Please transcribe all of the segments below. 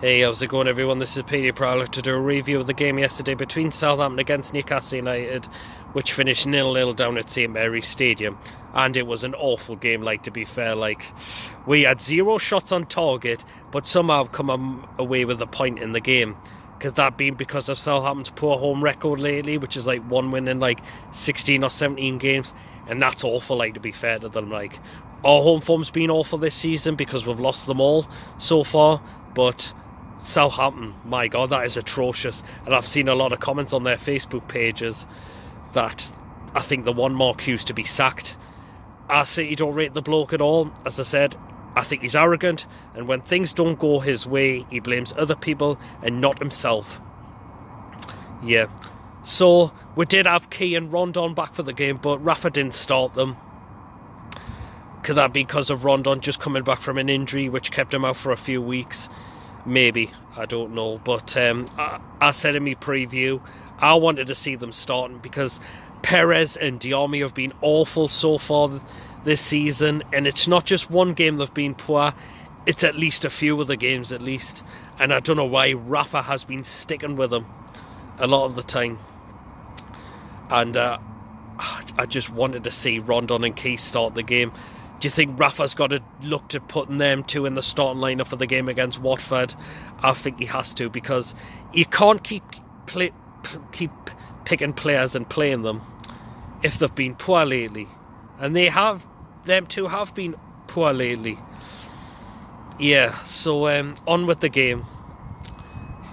Hey, how's it going everyone? This is Proudlock to do a review of the game yesterday between Southampton against Newcastle United, which finished 0-0 down at St Mary's Stadium. And it was an awful game, to be fair. We had 0 shots on target, but somehow come away with a point in the game. Because that being because of Southampton's poor home record lately, which is one win in 16 or 17 games. And that's awful, to be fair to them. Our home form's been awful this season because we've lost them all so far. But Southampton, my God, that is atrocious. And I've seen a lot of comments on their Facebook pages that I think the one Mark Hughes to be sacked. I City don't rate the bloke at all. As I said, I think he's arrogant, and when things don't go his way, he blames other people and not himself. Yeah. So, we did have Key and Rondon back for the game, but Rafa didn't start them. Could that be because of Rondon just coming back from an injury which kept him out for a few weeks? Maybe, I don't know. But I said in my preview, I wanted to see them starting because Perez and Diarmi have been awful so far this season, and it's not just one game they've been poor, it's at least a few of the games at least. And I don't know why Rafa has been sticking with them a lot of the time. And I just wanted to see Rondon and Key start the game. Do you think Rafa's got to look to putting them two in the starting lineup for the game against Watford? I think he has to, because you can't keep picking players and playing them if they've been poor lately. And them two have been poor lately. Yeah, so on with the game.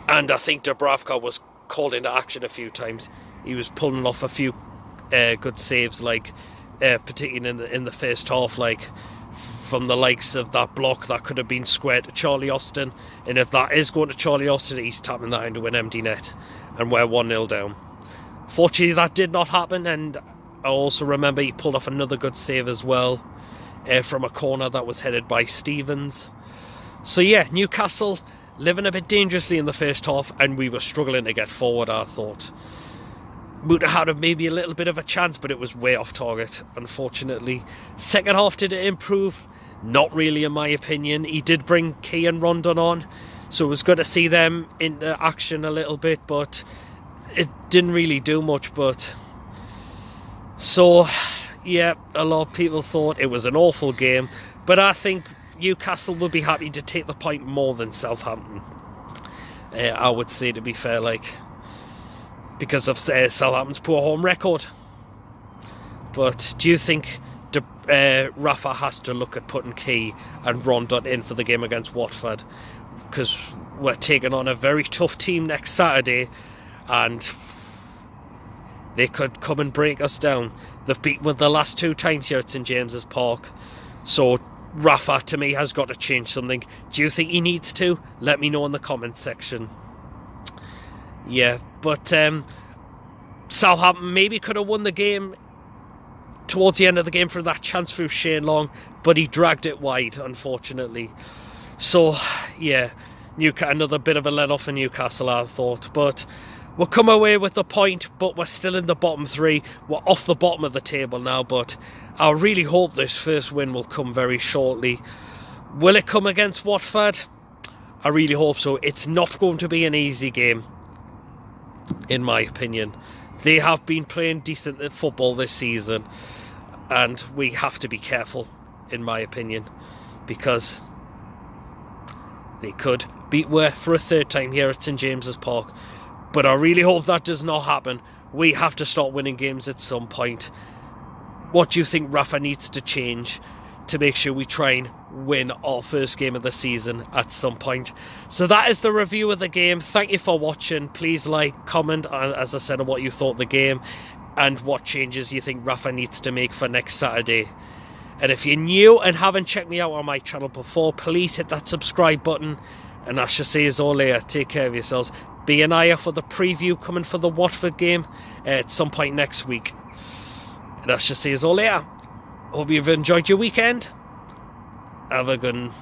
And I think Dubravka was called into action a few times. He was pulling off a few good saves, particularly in the first half, from the likes of that block that could have been squared to Charlie Austin. And if that is going to Charlie Austin, he's tapping that into an empty net. And we're 1-0 down. Fortunately, that did not happen, and I also remember he pulled off another good save as well from a corner that was headed by Stevens. So yeah, Newcastle living a bit dangerously in the first half, and we were struggling to get forward, I thought. Would have had maybe a little bit of a chance, but it was way off target, unfortunately. Second half, did it improve? Not really, in my opinion. He did bring Key and Rondon on, so it was good to see them into action a little bit, but it didn't really do much. But so yeah, a lot of people thought it was an awful game, but I think Newcastle would be happy to take the point more than Southampton. I would say, to be fair, because of Southampton's poor home record. But do you think Rafa has to look at putting Key and Rondon in for the game against Watford? Because we're taking on a very tough team next Saturday, and they could come and break us down. They've beaten us the last 2 times here at St James's Park. So Rafa, to me, has got to change something. Do you think he needs to? Let me know in the comments section. Yeah, but Southampton maybe could have won the game towards the end of the game for that chance through Shane Long, but he dragged it wide, unfortunately. So, yeah, another bit of a let-off in Newcastle, I thought. But we'll come away with the point, but we're still in the bottom 3. We're off the bottom of the table now, but I really hope this first win will come very shortly. Will it come against Watford? I really hope so. It's not going to be an easy game, in my opinion. They have been playing decent football this season, and we have to be careful, in my opinion, because they could beat Worth for a 3rd time here at St James's Park. But I really hope that does not happen. We have to start winning games at some point. What do you think Rafa needs to change to make sure we try and win our first game of the season at some point? So that is the review of the game. Thank you for watching. Please comment, as I said, on what you thought of the game and what changes you think Rafa needs to make for next Saturday. And if you're new and haven't checked me out on my channel before, please hit that subscribe button. And I shall say as all later, take care of yourselves. Be an eye out for the preview coming for the Watford game at some point next week. And I shall say as all later. Hope you've enjoyed your weekend. Have a good one.